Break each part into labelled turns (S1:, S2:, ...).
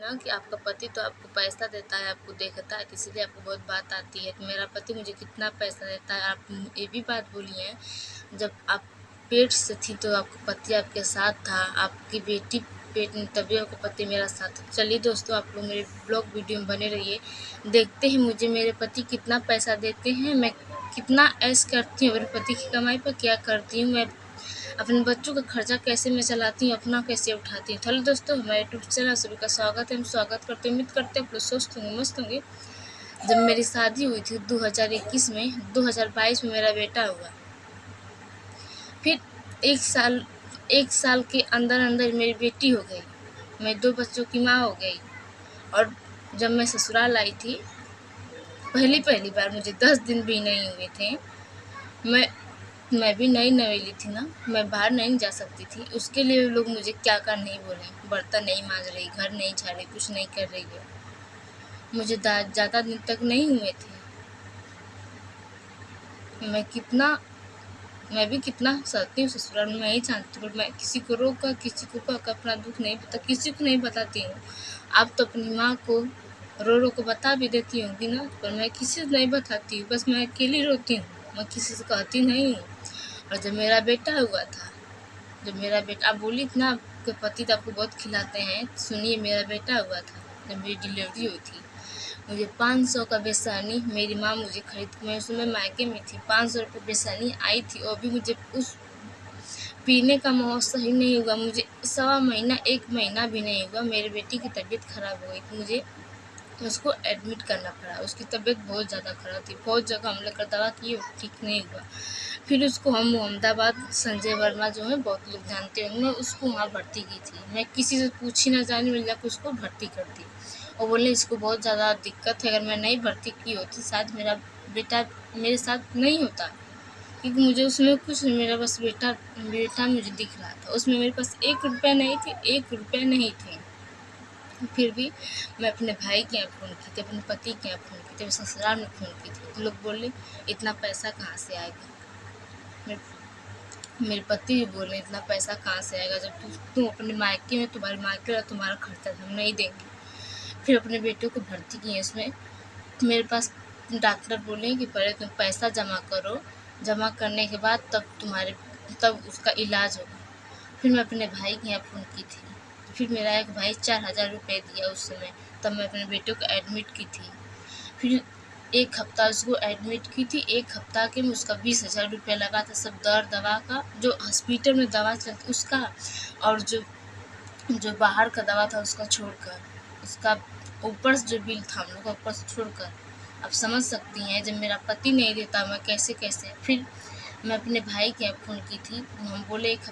S1: ना कि आपका पति तो आपको पैसा देता है, आपको देखता है, तो इसीलिए आपको बहुत बात आती है कि मेरा पति मुझे कितना पैसा देता है। आप ये भी बात बोली हैं, जब आप पेट से थी तो आपका पति आपके साथ था, आपकी बेटी पेट में तभी आपका पति मेरा साथ था। चलिए दोस्तों, आप लोग मेरे ब्लॉग वीडियो में बने रहिए, देखते हैं मुझे मेरे पति कितना पैसा देते हैं, मैं कितना ऐश करती हूँ, मेरे पति की कमाई पर क्या करती हूँ, मैं अपने बच्चों का खर्चा कैसे मैं चलाती हूँ, अपना कैसे उठाती हूँ। हेलो दोस्तों, हमारे यूट्यूब चैनल सभी का स्वागत है। हम स्वागत करते हैं, उम्मीद करते हैं आप लोग स्वस्थ होंगे, मस्त होंगे। जब मेरी शादी हुई थी 2021 में, 2022 में मेरा बेटा हुआ। फिर एक साल के अंदर अंदर मेरी बेटी हो गई, मैं 2 बच्चों की माँ हो गई। और जब मैं ससुराल आई थी, पहली बार मुझे 10 दिन भी नहीं हुए थे। मैं मैं भी नई नवेली थी ना, मैं बाहर नहीं जा सकती थी। उसके लिए लोग मुझे क्या नहीं बोले, बर्तन नहीं मांज रही, घर नहीं झाड़ी, कुछ नहीं कर रही है। मुझे ज़्यादा दिन तक नहीं हुए थे। मैं भी कितना सहती हूँ ससुराल में, मैं ही जानती हूँ। पर मैं किसी को रोक कर, किसी को कहकर अपना दुख नहीं पता, किसी को नहीं बताती हूँ। आप तो अपनी माँ को रो रो को बता भी देती होंगी ना, पर मैं किसी से नहीं बताती हूँ। बस मैं अकेली रोती हूँ, मैं किसी से कहती नहीं हूँ। और जब मेरा बेटा हुआ था, जब मेरा बेटा, आप बोली थी ना आपके पति तो आपको बहुत खिलाते हैं, सुनिए मेरा बेटा हुआ था, जब मेरी डिलीवरी हुई थी, मुझे 500 का बेसानी मेरी माँ मुझे खरीद, मैं उस समय मायके में थी, 500 रुपये बेसानी आई थी। और भी मुझे उस पीने का माहौल सही नहीं हुआ, मुझे सवा महीना 1 महीना भी नहीं हुआ, मेरी बेटी की तबीयत खराब हो गई थी, मुझे उसको एडमिट करना पड़ा। उसकी तबीयत बहुत ज़्यादा खराब थी, बहुत जगह हम लेकर दवा किए, ठीक नहीं हुआ। फिर उसको हम मोहम्मदाबाद, संजय वर्मा जो है बहुत लोग जानते होंगे, मैं उसको वहाँ भर्ती की थी। मैं किसी से पूछी ना जानी, मिल जाकर उसको भर्ती कर दी। और बोले इसको बहुत ज़्यादा दिक्कत है, अगर मैं नहीं भर्ती की होती शायद मेरा बेटा मेरे साथ नहीं होता, क्योंकि मुझे उसमें कुछ नहीं, मेरा बस बेटा बेटा मुझे दिख रहा था। उसमें मेरे पास 1 रुपया नहीं थे, 1 रुपया नहीं थे। फिर भी मैं अपने भाई के यहाँ फ़ोन की थी, अपने पति के यहाँ फ़ोन की थी, मैं ससुराल में फ़ोन की थी, तो लोग बोले इतना पैसा कहाँ से आएगा। मेरे मेरे पति भी बोले इतना पैसा कहाँ से आएगा, जब तुम अपने मायके में, तुम्हारे मायके वाला तुम्हारा खर्चा हम नहीं देंगे। फिर अपने बेटे को भर्ती किए इसमें। मेरे पास डॉक्टर बोले कि पहले तुम पैसा जमा करो, जमा करने के बाद तब उसका इलाज होगा। फिर मैं अपने भाई के यहाँ फ़ोन की थी, फिर मेरा एक भाई 4000 रुपये दिया उस समय, तब मैं अपने बेटे को एडमिट की थी। फिर 1 हफ्ता उसको एडमिट की थी, 1 हफ्ता के में उसका 20,000 रुपया लगा था, सब दवा का, जो हॉस्पिटल में दवा चलती उसका, और जो बाहर का दवा था उसका छोड़कर, उसका ऊपर से जो बिल था हम लोग का ऊपर से छोड़कर। आप समझ सकती हैं जब मेरा पति नहीं देता मैं कैसे कैसे। फिर मैं अपने भाई के यहाँ फ़ोन की थी, हम बोले 1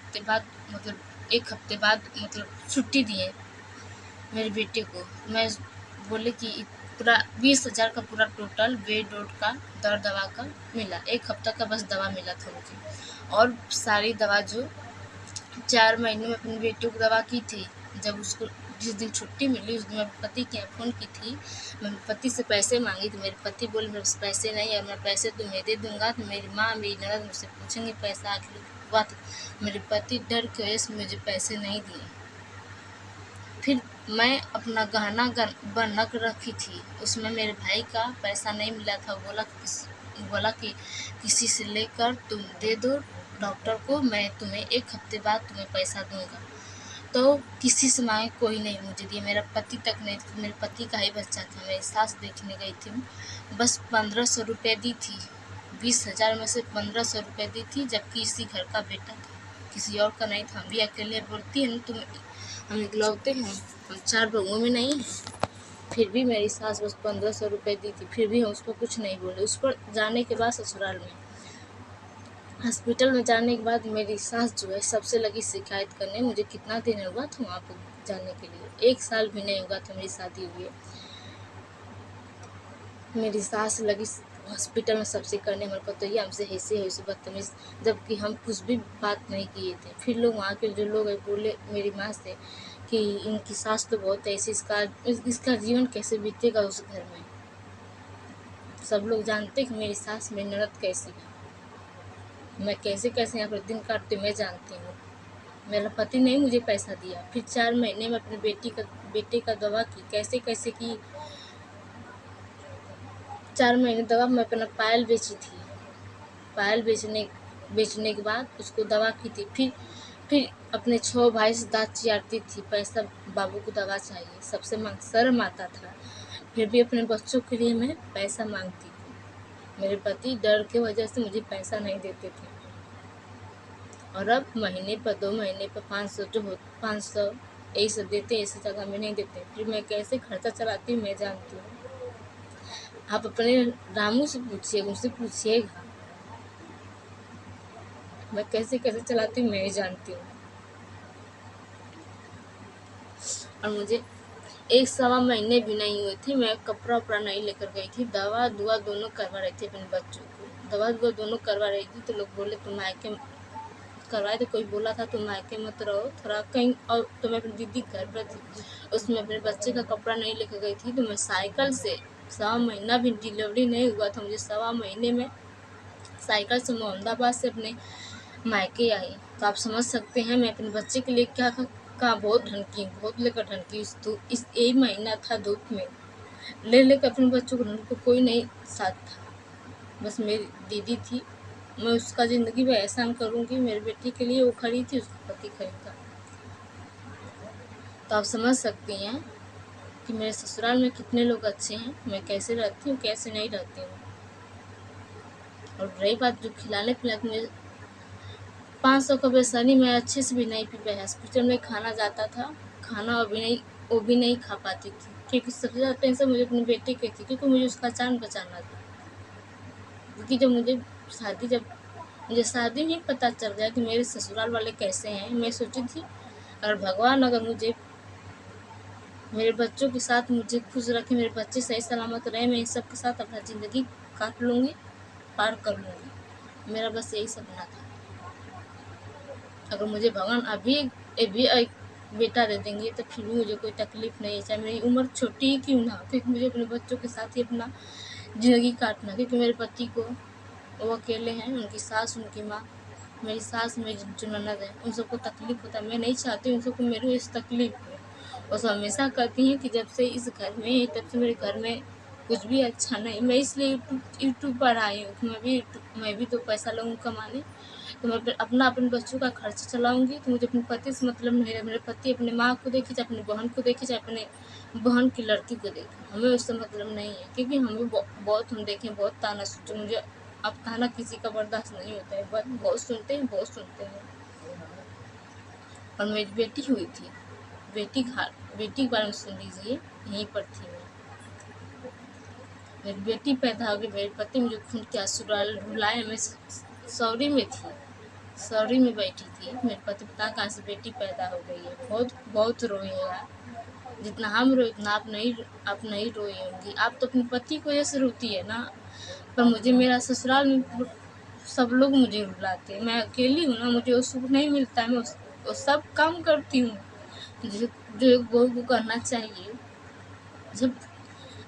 S1: हफ्ते बाद छुट्टी दिए मेरे बेटे को। मैं बोले कि पूरा 20,000 का पूरा टोटल बेड वेड का दवा का मिला, 1 हफ्ता का बस दवा मिला था मुझे। और सारी दवा जो 4 महीने में अपने बेटे को दवा की थी, जब उसको जिस दिन छुट्टी मिली उस दिन मैं पति के यहाँ फ़ोन की थी, मैं पति से पैसे मांगी थी। मेरे पति बोले मेरे पास पैसे नहीं है, मैं पैसे तुम्हें दे दूँगा, तो मेरी माँ मेरी ननद मुझसे पूछेंगी पैसा आखिर हुआ था। मेरे पति डर की वजह से मुझे पैसे नहीं दिए। फिर मैं अपना गहना बंधक रखी थी, उसमें मेरे भाई का पैसा नहीं मिला था। बोला कि किसी से लेकर तुम दे दो डॉक्टर को, मैं तुम्हें 1 हफ्ते बाद तुम्हें पैसा दूंगा। तो किसी से मांगे, कोई नहीं मुझे दिया, मेरा पति तक नहीं, मेरे पति का ही बच्चा था। मेरी सास देखने गई थी, बस 1500 रुपये दी थी, 20,000 में से 1500 रुपये दी थी, जबकि इसी घर का बेटा था, किसी और का नहीं था। हम भी अकेले बोलती है ना, हम इकलौते हैं, हम 4 बहुओं में नहीं हैं। फिर भी मेरी सास बस 1500 रुपये दी थी, फिर भी हम उस पर कुछ नहीं बोले। उस पर जाने के बाद ससुराल में हॉस्पिटल में जाने के बाद मेरी सास जो है सबसे लगी शिकायत करने। मुझे कितना दिन हुआ था वहाँ पर जाने के लिए, 1 साल भी नहीं हुआ था मेरी शादी हुई। मेरी सास लगी हॉस्पिटल में सबसे करने, हमारे पतोहिया हमसे ऐसे बदतमीज़, जबकि हम कुछ भी बात नहीं किए थे। फिर लोग वहाँ के जो लोग हैं बोले मेरी माँ से कि इनकी सास तो बहुत ऐसी, इसका जीवन कैसे बीतेगा उस घर में। सब लोग जानते कि मेरी सास मेरी ननद कैसी है, मैं कैसे कैसे यहाँ पर दिन काटती हूँ मैं जानती हूँ। मेरा पति ने मुझे पैसा दिया। फिर 4 महीने में अपने बेटे का दवा की, कैसे कैसे की। 4 महीने दवा मैं अपना पायल बेची थी। पायल बेचने के बाद उसको दवा की थी। फिर अपने 6 भाई से दाँत चियारती थी, पैसा बाबू को दवा चाहिए, सबसे शर्म आता था। फिर भी अपने बच्चों के लिए मैं पैसा मांगती थी। मेरे पति डर के वजह से मुझे पैसा नहीं देते थे। और अब महीने पर 2 महीने पर 500 यही सब देते, इससे ज़्यादा में नहीं देते। फिर मैं कैसे खर्चा चलाती हूँ मैं जानती हूँ। आप अपने रामू से पूछिए, उनसे पूछिएगा मैं कैसे कैसे चलाती हूँ मैं ही जानती हूँ। और मुझे 1 सवा महीने भी नहीं हुए थे, मैं कपड़ा उपड़ा नहीं लेकर गई थी। दवा दुआ दोनों करवा रही थी अपने बच्चों को, दवा दुआ दोनों करवा रही थी। तो लोग बोले तुम मायके करवाए, तो कोई बोला था तुम मायके मत रहो थोड़ा कहीं। और तो मैं अपनी दीदी घर पर थी, उसमें अपने बच्चे का कपड़ा नहीं लेकर गई थी। तो मैं साइकिल से 1.25 महीना भी डिलीवरी नहीं हुआ था मुझे, 1.25 महीने में साइकिल से मोहम्मदाबाद से अपने मायके आई। तो आप समझ सकते हैं मैं अपने बच्चे के लिए क्या कहाँ बहुत ढनकी, बहुत लेकर ढनकी। इस 1 महीना था धूप में ले लेकर अपने बच्चों को, को कोई नहीं साथ था, बस मेरी दीदी थी। मैं उसका ज़िंदगी में एहसान करूँगी, मेरी बेटी के लिए वो खड़ी थी, उसका पति खरीदा। तो आप समझ सकती हैं कि मेरे ससुराल में कितने लोग अच्छे हैं, मैं कैसे रहती हूँ कैसे नहीं रहती हूँ। और रही बात जो खिलाने पिलाने में, 500 का बेसनी मैं अच्छे से भी नहीं पी पाई। हॉस्पिटल में खाना जाता था, खाना वो भी नहीं खा पाती थी, क्योंकि सबसे ज़्यादा टेंशन मुझे अपने बेटे की थी, क्योंकि मुझे उसका जान बचाना था। क्योंकि जब मुझे शादी में पता चल गया कि मेरे ससुराल वाले कैसे हैं, मैं सोची थी अगर भगवान अगर मुझे मेरे बच्चों के साथ मुझे खुश रखे, मेरे बच्चे सही सलामत रहे, मैं इन सब के साथ अपना ज़िंदगी काट लूँगी, पार कर लूँगी। मेरा बस यही सपना था। अगर मुझे भगवान अभी एक बेटा दे देंगे तो फिर भी मुझे कोई तकलीफ़ नहीं है, चाहे मेरी उम्र छोटी ही क्यों ना हो, क्योंकि मुझे अपने बच्चों के साथ ही अपना ज़िंदगी काटना। क्योंकि मेरे पति को वो अकेले हैं, उनकी सास उनकी माँ, मेरी सास मेरी जो ननद है उन सबको तकलीफ़ होता है। मैं नहीं चाहती उन सबको मेरी वजह से तकलीफ़ हो। वो सब हमेशा कहती हैं कि जब से इस घर में है तब से मेरे घर में कुछ भी अच्छा नहीं। मैं इसलिए यूट्यूब पर आई हूँ कि मैं भी 2 पैसा लाऊँ कमाने, तो मैं अपने बच्चों का खर्च चलाऊँगी। तो मुझे अपने पति से मतलब नहीं है। मेरे पति अपनी माँ को देखे, चाहे अपनी बहन को देखे, चाहे अपने बहन की लड़की को देखे, हमें उससे मतलब नहीं है। क्योंकि हमें बहुत हम देखें, बहुत ताना सुनते, मुझे अब ताना किसी का बर्दाश्त नहीं होता है, बहुत सुनते हैं, बहुत सुनते हैं। और मेरी बेटी हुई थी, बेटी के बारे में सुन लीजिए, यहीं पर थी मैं। मेरी बेटी पैदा हो गई, मेरे पति मुझे खून के आंसू रुलाए। मैं सौरी में थी, सौरी में बैठी थी, मेरे पति पता कहाँ से बेटी पैदा हो गई है। बहुत बहुत रोए यार, जितना हम रोए उतना आप नहीं रोई होंगी। आप तो अपने पति की वजह से रोती है ना, पर मुझे मेरा ससुराल में सब लोग मुझे रुलाते हैं। मैं अकेली हूँ ना, मुझे वो सुख नहीं मिलता है। मैं वो सब काम करती हूँ जो एक बहू को करना चाहिए। जब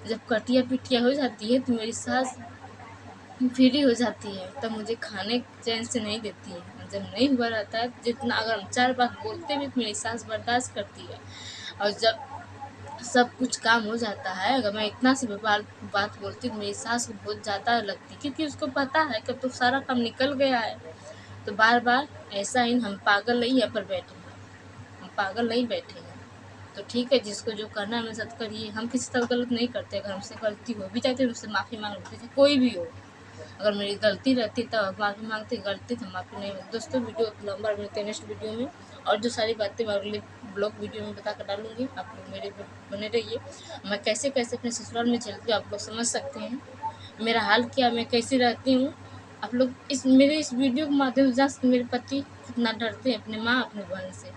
S1: जब कटिया पिटिया हो जाती है तो मेरी सास फ्री हो जाती है, तब मुझे खाने चैन से नहीं देती है। जब नहीं हुआ रहता है, जितना अगर हम 4 बात बोलते भी तो मेरी सास बर्दाश्त करती है। और जब सब कुछ काम हो जाता है, अगर मैं इतना सी भी बात बोलती हूँ तो मेरी सास को बहुत ज़्यादा लगती है, क्योंकि उसको पता है कि अब तो सारा काम निकल गया है। तो बार बार ऐसा ही हम पागल नहीं है पर बैठे हैं, हम पागल नहीं बैठे हैं। तो ठीक है, जिसको जो करना है मेरे साथ करिए, हम किसी तरह गलत नहीं करते। अगर हमसे गलती हो भी जाती है उससे माफ़ी मांग लेते हैं, कोई भी हो। अगर मेरी गलती रहती तब माफ़ी मांगते, गलती तो माफ़ी नहीं होती। दोस्तों वीडियो लंबा मिलते हैं नेक्स्ट वीडियो में, और जो सारी बातें मैं अगले ब्लॉग वीडियो में बता कर डालूँगी। आप लोग मेरे बने रहिए। मैं कैसे कैसे अपने ससुराल में चलती हूँ आप लोग समझ सकते हैं, मेरा हाल क्या, मैं कैसे रहती हूँ। आप लोग मेरे इस वीडियो के माध्यम से जान सकते मेरे पति कितना डरते हैं अपने माँ अपने बहन से।